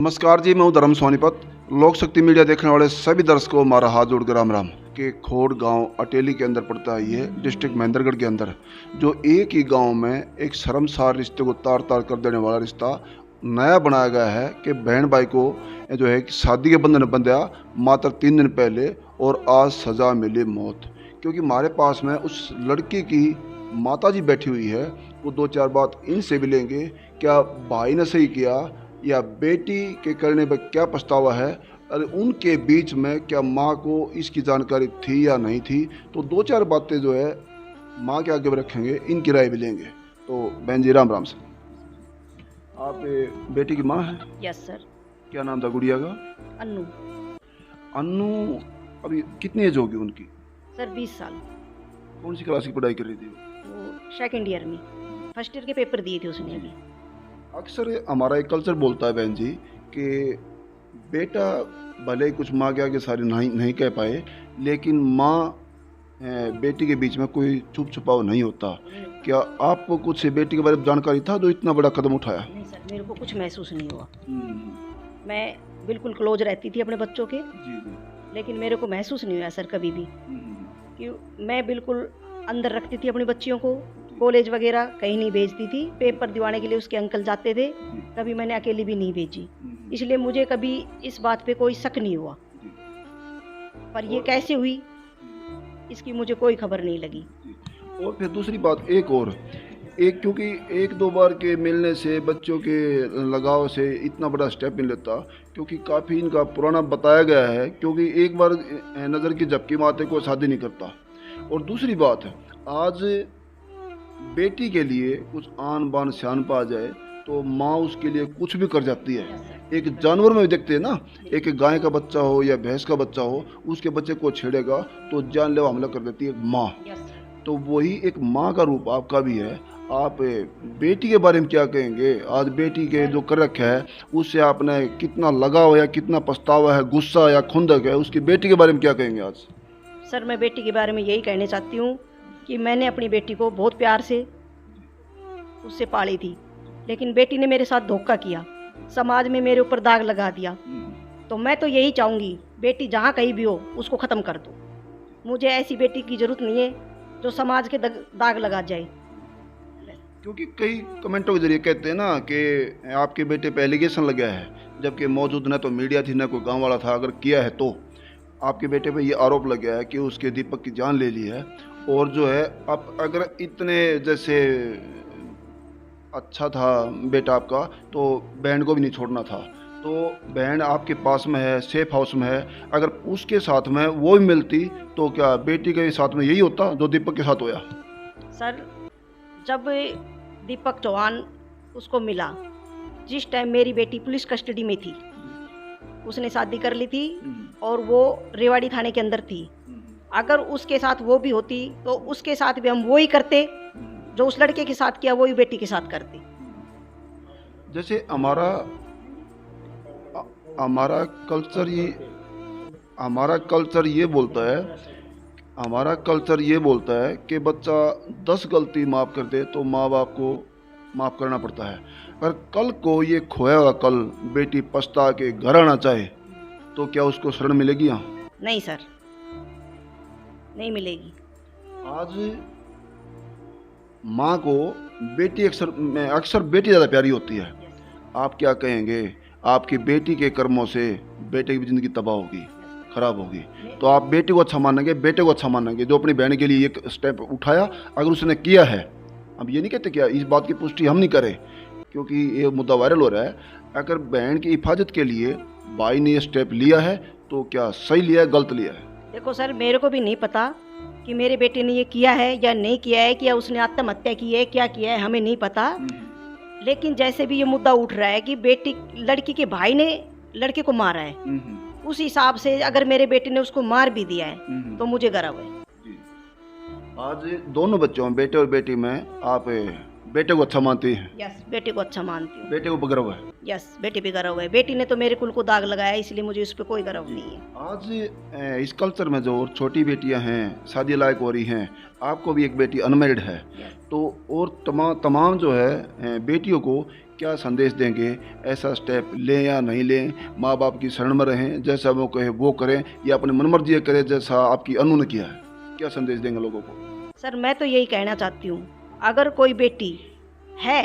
नमस्कार जी, मैं हूं धर्म सोनीपत। लोक शक्ति मीडिया देखने वाले सभी दर्शकों को हमारा हाथ जोड़कर राम राम। के खोड़ गांव अटेली के अंदर पड़ता है, ये डिस्ट्रिक्ट महेंद्रगढ़ के अंदर, जो एक ही गांव में एक शर्मसार रिश्ते को तार तार कर देने वाला रिश्ता नया बनाया गया है कि बहन भाई को जो है कि शादी के बंधन बंधा मात्र 3 दिन पहले और आज सज़ा मिली मौत। क्योंकि हमारे पास में उस लड़की की माता जी बैठी हुई है, वो 2-4 बात इनसे भी लेंगे। क्या भाई ने सही किया या बेटी के करने पर क्या पछतावा है, और उनके बीच में क्या माँ को इसकी जानकारी थी या नहीं थी। तो 2-4 बातें जो है माँ के आगे भी रखेंगे, इनकी राय भी लेंगे। तो बहन जी राम राम से, आप बेटी की माँ हैं? Yes sir. क्या नाम था गुड़िया का? अन्नू। अन्नू। अभी कितनी एज होगी उनकी? सर 20 साल। कौन सी क्लास की पढ़ाई कर रही थी वो सेकंड ईयर में, फर्स्ट ईयर के पेपर दिए थे उसने अभी। अक्सर हमारा एक कल्चर बोलता है बहन जी कि बेटा भले ही कुछ माँ के आगे सारी नहीं कह पाए, लेकिन माँ बेटी के बीच में कोई छुप छुपाव नहीं होता। क्या आपको कुछ बेटी के बारे में जानकारी था जो इतना बड़ा कदम उठाया? नहीं सर, मेरे को कुछ महसूस नहीं हुआ। हम्म। मैं बिल्कुल क्लोज रहती थी अपने बच्चों के, जी जी। लेकिन मेरे को महसूस नहीं हुआ सर कभी भी कि मैं बिल्कुल अंदर रखती थी अपनी बच्चियों को। कॉलेज वगैरह कहीं नहीं भेजती थी, पेपर दिवाने के लिए उसके अंकल जाते थे, कभी मैंने अकेली भी नहीं भेजी। इसलिए मुझे कभी इस बात पे कोई शक नहीं हुआ। पर ये कैसे हुई इसकी मुझे कोई खबर नहीं लगी। और फिर दूसरी बात क्योंकि 1-2 बार के मिलने से बच्चों के लगाव से इतना बड़ा स्टेप नहीं लेता, क्योंकि काफ़ी इनका पुराना बताया गया है। क्योंकि एक बार नज़र की झपकी मारते को शादी नहीं करता। और दूसरी बात है, आज बेटी के लिए कुछ आन बान शान पा जाए तो माँ उसके लिए कुछ भी कर जाती है। एक जानवर में भी देखते हैं ना, एक गाय का बच्चा हो या भैंस का बच्चा हो, उसके बच्चे को छेड़ेगा तो जानलेवा हमला कर देती है माँ। तो वही एक माँ का रूप आपका भी है। आप बेटी के बारे में क्या कहेंगे? आज बेटी के जो कर रखा है उससे आपने कितना लगाव या कितना पछतावा है, गुस्सा या खुंदक है, उसकी बेटी के बारे में क्या कहेंगे आज? सर मैं बेटी के बारे में यही कहना चाहती हूँ कि मैंने अपनी बेटी को बहुत प्यार से उससे पाली थी, लेकिन बेटी ने मेरे साथ धोखा किया, समाज में मेरे ऊपर दाग लगा दिया। तो मैं तो यही चाहूँगी बेटी जहाँ कहीं भी हो उसको ख़त्म कर दो। मुझे ऐसी बेटी की ज़रूरत नहीं है जो समाज के दाग लगा जाए। क्योंकि कई कमेंटों के जरिए कहते हैं ना कि आपके बेटे पे एलिगेशन लगा है, जबकि मौजूद न तो मीडिया थी न कोई गांव वाला था। अगर किया है तो आपके बेटे पे ये आरोप लग गया है कि उसके दीपक की जान ले ली है। और जो है आप अगर इतने जैसे अच्छा था बेटा आपका, तो बहन को भी नहीं छोड़ना था। तो बहन आपके पास में है, सेफ हाउस में है, अगर उसके साथ में वो भी मिलती तो क्या बेटी के साथ में यही होता जो दीपक के साथ होया? सर जब दीपक चौहान उसको मिला, जिस टाइम मेरी बेटी पुलिस कस्टडी में थी, उसने शादी कर ली थी और वो रेवाड़ी थाने के अंदर थी। अगर उसके साथ वो भी होती तो उसके साथ भी हम वो ही करते जो उस लड़के के साथ किया, वो ही बेटी के साथ करते। जैसे हमारा कल्चर ये बोलता है कि बच्चा 10 गलती माफ़ कर दे तो माँ बाप को माफ़ करना पड़ता है। अगर कल को ये खोया हुआ कल बेटी पछता के घर आना चाहे तो क्या उसको शरण मिलेगी? यहाँ नहीं सर, नहीं मिलेगी। आज माँ को बेटी अक्सर बेटी ज़्यादा प्यारी होती है। आप क्या कहेंगे? आपकी बेटी के कर्मों से बेटे की ज़िंदगी तबाह होगी, ख़राब होगी। तो आप बेटी को अच्छा मानेंगे, बेटे को अच्छा मानेंगे जो अपनी बहन के लिए एक स्टेप उठाया, अगर उसने किया है। अब ये नहीं कहते क्या, इस बात की पुष्टि हम नहीं करें क्योंकि ये मुद्दा वायरल हो रहा है। अगर बहन की हिफाजत के लिए भाई ने ये स्टेप लिया है तो क्या सही लिया है, गलत लिया है? देखो सर, मेरे को भी नहीं पता कि मेरे बेटे ने ये किया है या नहीं किया है, कि उसने आत्महत्या की है, क्या किया है, हमें नहीं पता। लेकिन जैसे भी ये मुद्दा उठ रहा है कि लड़की के भाई ने लड़के को मारा है, उस हिसाब से अगर मेरे बेटे ने उसको मार भी दिया है तो मुझे गर्व है। आज दोनों बच्चों, बेटे और बेटी में, आप बेटे को अच्छा मानती हैं? यस, बेटे को अच्छा मानती हूँ। बेटे को गर्व है? यस, बेटे पे गर्व है। बेटी ने तो मेरे कुल को दाग लगाया, इसलिए मुझे उस पर कोई गर्व नहीं है। आज इस कल्चर में जो छोटी बेटियां हैं, शादी लायक हो रही हैं, आपको भी एक बेटी अनमेरिड है, तो और तमाम जो है बेटियों को क्या संदेश देंगे? ऐसा स्टेप लें या नहीं लें? माँ बाप की शरण में रहें, जैसा वो कहे वो करें, या अपनी मनमर्जी करें जैसा आपकी अनु ने किया है? क्या संदेश देंगे लोगों को? सर मैं तो यही कहना चाहती हूँ, अगर कोई बेटी है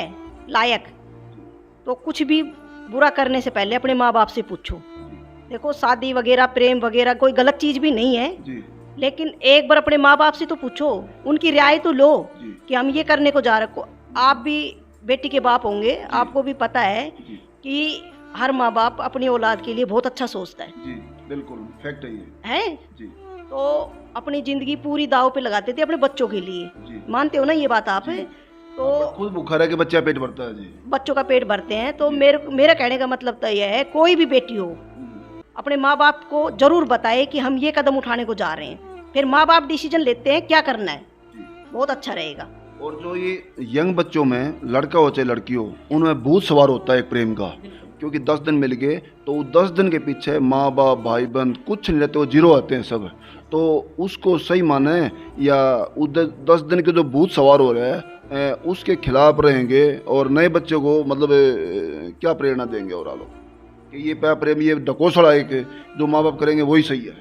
लायक तो कुछ भी बुरा करने से पहले अपने माँ बाप से पूछो। देखो शादी वगैरह प्रेम वगैरह कोई गलत चीज़ भी नहीं है जी लेकिन एक बार अपने माँ बाप से तो पूछो, उनकी राय तो लो जी कि हम ये करने को जा रहे। आप भी बेटी के बाप होंगे, आपको भी पता है जी कि हर माँ बाप अपनी औलाद के लिए बहुत अच्छा सोचता है जी, बिल्कुल फैक्ट है ये। हैं? जी तो अपनी ज़िंदगी पूरी दाव पे लगाते थे अपने बच्चों के लिए। जी, मानते हो ना ये बात आप? तो खुद भूखा रह के बच्चा पेट भरता है जी। बच्चों का पेट भरते हैं। तो मेरा कहने का मतलब तो यह है, कोई भी बेटी हो अपने माँ बाप को जरूर बताए कि हम ये कदम उठाने को जा रहे हैं, फिर माँ बाप डिसीजन लेते हैं क्या करना है, बहुत अच्छा रहेगा। और जो ये यंग बच्चों में लड़का हो चाहे लड़की हो, उनमें भूत सवार होता है एक प्रेम का, क्योंकि 10 दिन मिल गए तो 10 दिन के पीछे माँ बाप भाई बहन कुछ नहीं रहते, वो जीरो आते हैं सब। तो उसको सही माने या 10 दिन के जो भूत सवार हो रहे हैं उसके खिलाफ रहेंगे, और नए बच्चों को मतलब क्या प्रेरणा देंगे और आप लोग कि ये प्रेम ये ढकोसला है कि जो माँ बाप करेंगे वही सही है?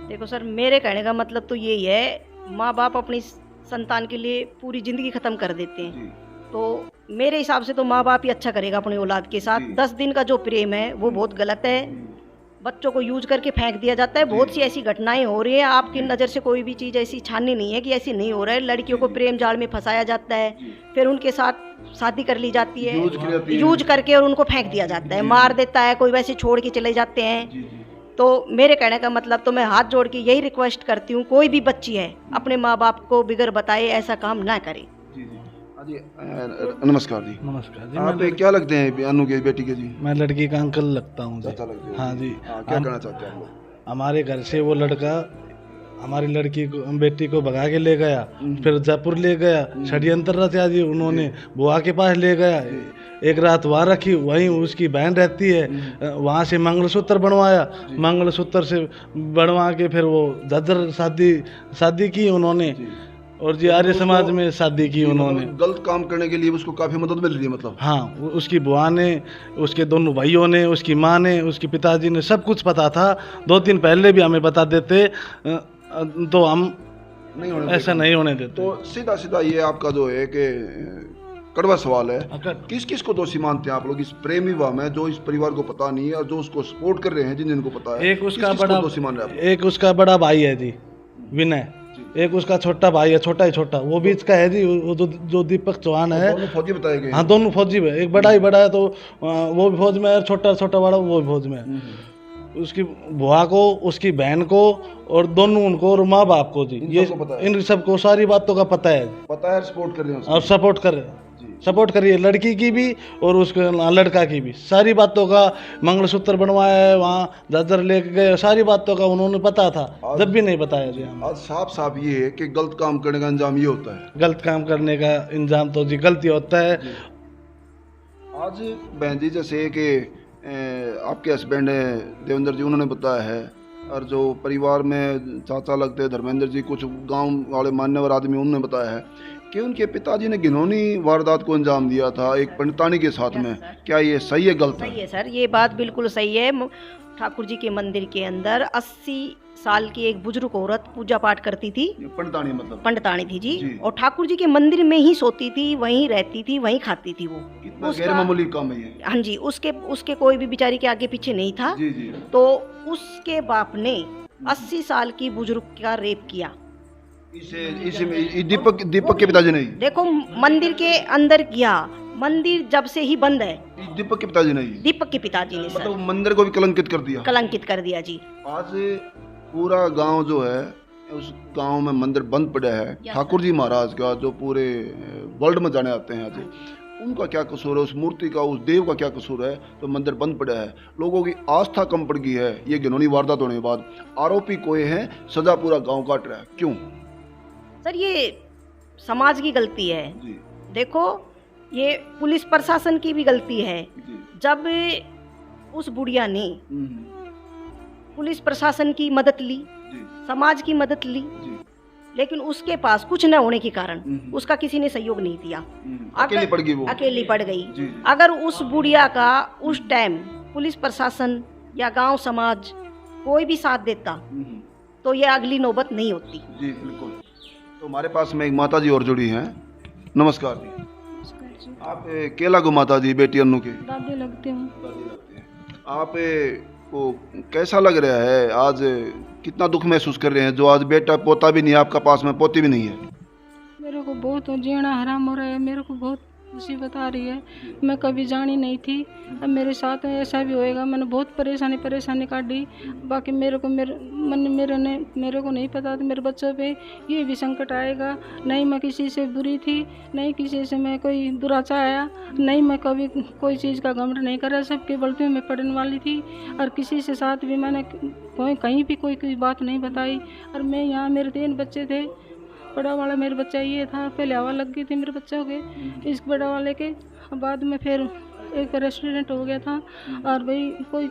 देखो सर, मेरे कहने का मतलब तो यही है, माँ बाप अपनी संतान के लिए पूरी ज़िंदगी ख़त्म कर देते हैं। जी तो मेरे हिसाब से तो माँ बाप ही अच्छा करेगा अपनी औलाद के साथ। जी। 10 दिन का जो प्रेम है वो बहुत गलत है, बच्चों को यूज करके फेंक दिया जाता है। बहुत सी ऐसी घटनाएं हो रही हैं, आपकी नज़र से कोई भी चीज़ ऐसी छाननी नहीं है कि ऐसी नहीं हो रहा है। लड़कियों को प्रेम जाल में फंसाया जाता है, फिर उनके साथ शादी कर ली जाती है, यूज की जाती है। यूज करके और उनको फेंक दिया जाता है, मार देता है, कोई वैसे छोड़ के चले जाते हैं। जी जी तो मेरे कहने का मतलब तो मैं हाथ जोड़ के यही रिक्वेस्ट करती हूँ, कोई भी बच्ची है अपने माँ बाप को बिगर बताए ऐसा काम ना करे। जी जी। हाँ जी, नमस्कार जी। नमस्कार जी। आप क्या लगते हैं अनु के बेटी के? जी मैं लड़की का अंकल लगता हूँ जी। चाचा लगते हैं। हाँ जी। हाँ, क्या कहना चाहते हैं आप लोग? हमारे घर से वो लड़का हमारी लड़की को बेटी को भगा के ले गया, फिर जयपुर ले गया, षड्यंत्र रचा जी उन्होंने, बुआ के पास ले गया, एक रात वहाँ रखी, वहीं उसकी बहन रहती है, वहाँ से मंगलसूत्र बनवाया, मंगलसूत्र से बनवा के फिर वो जदर शादी की उन्होंने, और जी आर्य समाज में शादी की उन्होंने। गलत काम करने के लिए उसको काफी मदद मिल रही है मतलब? हाँ, उसकी बुआ ने, उसके दोनों भाइयों ने, उसकी माँ ने, उसके पिताजी ने, सब कुछ पता था। 2 दिन पहले भी हमें बता देते तो हम नहीं होने ऐसा देते। नहीं होने देते। तो सीधा सीधा ये आपका जो है कि कड़वा सवाल है, अगर किस किस को दोषी मानते हैं आप लोग इस प्रेम विवाह में, जो इस परिवार को पता नहीं है और जो उसको सपोर्ट कर रहे हैं जिन जिनको पता है? एक उसका किस-किस को बड़ा दोषी मान रहे हैं आप? एक उसका बड़ा भाई है जी विनय, एक उसका छोटा भाई है, छोटा ही छोटा, वो बीच का है जी, वो जो दीपक चौहान है। दोनों फौजी बताए गए? हाँ, दोनों फौजी में, एक बड़ा ही बड़ा है तो वो भी फौज में है, छोटा छोटा बड़ा वो भी फौज में है। उसकी बुआ को, उसकी बहन को, और दोनों उनको और माँ बाप को जी, इन ये सबको पता है? इन सबको सारी बातों का पता है पता है, सपोर्ट कर रहे हैं उसको? और सपोर्ट कर जी। सपोर्ट करिए, लड़की की भी और उसके लड़का की भी, सारी बातों का। मंगलसूत्र बनवाया है, वहाँ जजर लेके गए, सारी बातों का उन्होंने पता था, जब भी नहीं बताया जी हमें। आज साफ साफ ये है कि गलत काम करने का अंजाम ये होता है। गलत काम करने का इंजाम तो जी गलती होता है। आज बहन जी, जैसे कि आपके हस्बैंड हैं देवेंद्र जी, उन्होंने बताया है, और जो परिवार में चाचा लगते हैं धर्मेंद्र जी, कुछ गांव वाले मान्यवर आदमी, उन्होंने बताया है कि उनके पिताजी ने घिनौनी वारदात को अंजाम दिया था एक पंडितानी के साथ में। क्या ये सही है, गलत सही है? है सर, ये बात बिल्कुल सही है। ठाकुर जी के मंदिर के अंदर 80 साल की एक बुजुर्ग औरत पूजा पाठ करती थी, ये पंडितानी मतलब पंडितानी थी जी, जी। और ठाकुर जी के मंदिर में ही सोती थी, वहीं रहती थी, वहीं खाती थी वो। कितना गैर मामूली काम है ये। हाँ जी, उसके कोई भी बेचारी के आगे पीछे नहीं था। जी जी। तो उसके बाप ने 80 साल की बुजुर्ग का रेप किया। इसे दीपक के पिताजी नहीं? देखो, मंदिर के अंदर किया, मंदिर जब से ही बंद है। दीपक के पिताजी नहीं? दीपक के पिताजी ने सर मतलब मंदिर को भी कलंकित कर दिया? कलंकित कर दिया जी। आज पूरा गांव जो है, उस गांव में मंदिर बंद पड़ा है। ठाकुर जी महाराज का जो पूरे वर्ल्ड में जाने आते हैं, आज उनका क्या कसूर है? उस मूर्ति का, उस देव का क्या कसूर है? तो मंदिर बंद पड़ा है, लोगों की आस्था कम पड़ गई है। ये घिनौनी वारदात होने के बाद आरोपी कोई है, सजा पूरा गांव काट रहा है, क्यों? सर, ये समाज की गलती है। जी देखो, ये पुलिस प्रशासन की भी गलती है। जी जब उस बुढ़िया ने पुलिस प्रशासन की मदद ली, जी समाज की मदद ली, जी लेकिन उसके पास कुछ न होने के कारण उसका किसी ने सहयोग नहीं दिया। अकेली पड़ गई वो। अकेली पड़ गई। जी। अगर उस बुढ़िया का उस टाइम पुलिस प्रशासन या गांव समाज कोई भी साथ देता तो ये अगली नौबत नहीं होती। जी बिल्कुल। तो हमारे पास में एक माता जी और जुड़ी हैं। नमस्कार जी। आप केला गो माता जी बेटी अन्नू के दादी लगती हूँ। दादी लगते हैं। आप को कैसा लग रहा है आज, कितना दुख महसूस कर रहे हैं जो आज बेटा पोता भी नहीं है आपका पास में, पोती भी नहीं है? मेरे को बहुत जीना हराम हो रहा है, मेरे को बहुत मुसीबत आ रही है। मैं कभी जानी नहीं थी, अब मेरे साथ में ऐसा भी होएगा। मैंने बहुत परेशानी काटी। बाकी मेरे को नहीं पता था मेरे बच्चों पे ये भी संकट आएगा। नहीं मैं किसी से बुरी थी, नहीं किसी से मैं कोई बुरा चाहा, नहीं मैं कभी कोई चीज़ का घमंड नहीं करा। सबके बलते में पढ़ने वाली थी और किसी से साथ भी मैंने कहीं भी कोई बात नहीं बताई। और मैं यहाँ मेरे 3 बच्चे थे। बड़ा वाला मेरा बच्चा ये था, पहले हवा लग गई थी मेरे बच्चों के, इस बड़ा वाले के। बाद में फिर एक रेस्टोरेंट हो गया था और भाई कोई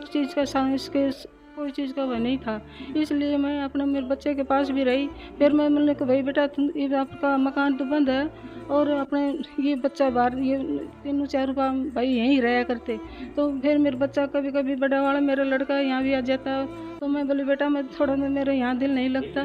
चीज़ का वह नहीं था, इसलिए मैं अपने मेरे बच्चे के पास भी रही। फिर मैंने कहा भाई बेटा तुम आपका मकान तो बंद है और अपने ये बच्चा बाहर ये 3-4 रुपये भाई यहीं रहा करते। तो फिर मेरा बच्चा कभी कभी बड़ा वाला मेरा लड़का यहाँ भी आ जाता। तो मैं बोली बेटा मैं थोड़ा मेरे यहाँ दिल नहीं लगता,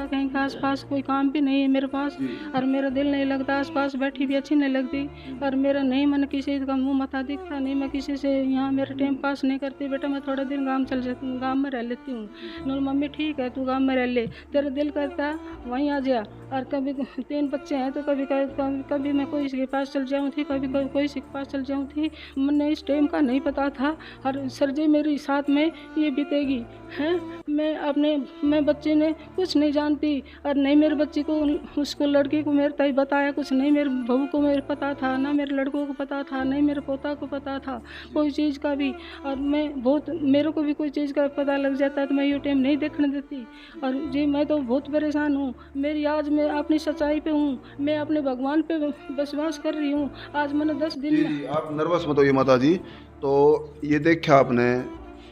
कहीं का आसपास कोई काम भी नहीं है मेरे पास और मेरा दिल नहीं लगता, आसपास बैठी भी अच्छी नहीं लगती और मेरा नहीं मन किसी का मुँह मथा दिखता, नहीं मैं किसी से यहाँ मेरा टाइम पास नहीं करती। बेटा मैं थोड़ा दिन गाँव में रह लेती हूँ। मम्मी ठीक है तू गाँव में रह ले, तेरा दिल करता वहीं आ जा। और कभी 3 बच्चे हैं तो कभी मैं कोई के पास चल जाऊँ थी, कभी कोई के पास चल जाऊँ थी। मैंने इस टाइम का नहीं पता था और सर जी मेरी साथ में ये बीतेगी हैं। मैं बच्चे ने कुछ नहीं जानती और नहीं मेरे बच्चे को उसको लड़की को मेरे तय बताया कुछ नहीं। मेरे बहू को मेरे पता था, ना मेरे लड़कों को पता था, नहीं मेरे पोता को पता था कोई चीज़ का भी। और मेरे को भी कोई चीज़ का पता लग जाता है तो मैं ये टाइम नहीं देखने देती। और जी मैं तो बहुत परेशान हूँ। मेरी आज मैं अपनी सच्चाई पे हूँ, मैं अपने भगवान पे विश्वास कर रही हूँ। आज मैंने 10 दिन जी आप नर्वस मत होइए माता जी। तो ये देखा आपने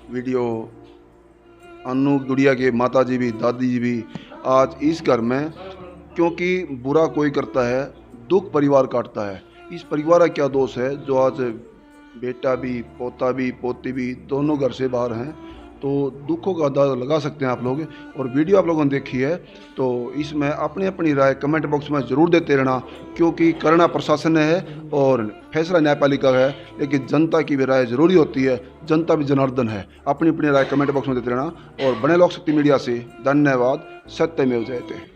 वीडियो, अन्नू गुड़िया के माता जी भी दादी जी भी आज इस घर में, क्योंकि बुरा कोई करता है दुख परिवार काटता है। इस परिवार का क्या दोष है जो आज बेटा भी पोता भी पोती भी दोनों घर से बाहर हैं। तो दुखों का अंदाज़ा लगा सकते हैं आप लोग। और वीडियो आप लोगों ने देखी है तो इसमें अपनी अपनी राय कमेंट बॉक्स में ज़रूर देते रहना, क्योंकि करना प्रशासन ने है और फैसला न्यायपालिका का है, लेकिन जनता की भी राय ज़रूरी होती है। जनता भी जनार्दन है। अपनी अपनी राय कमेंट बॉक्स में देते रहना और बने लोक शक्ति मीडिया से धन्यवाद। सत्यमेव जयते।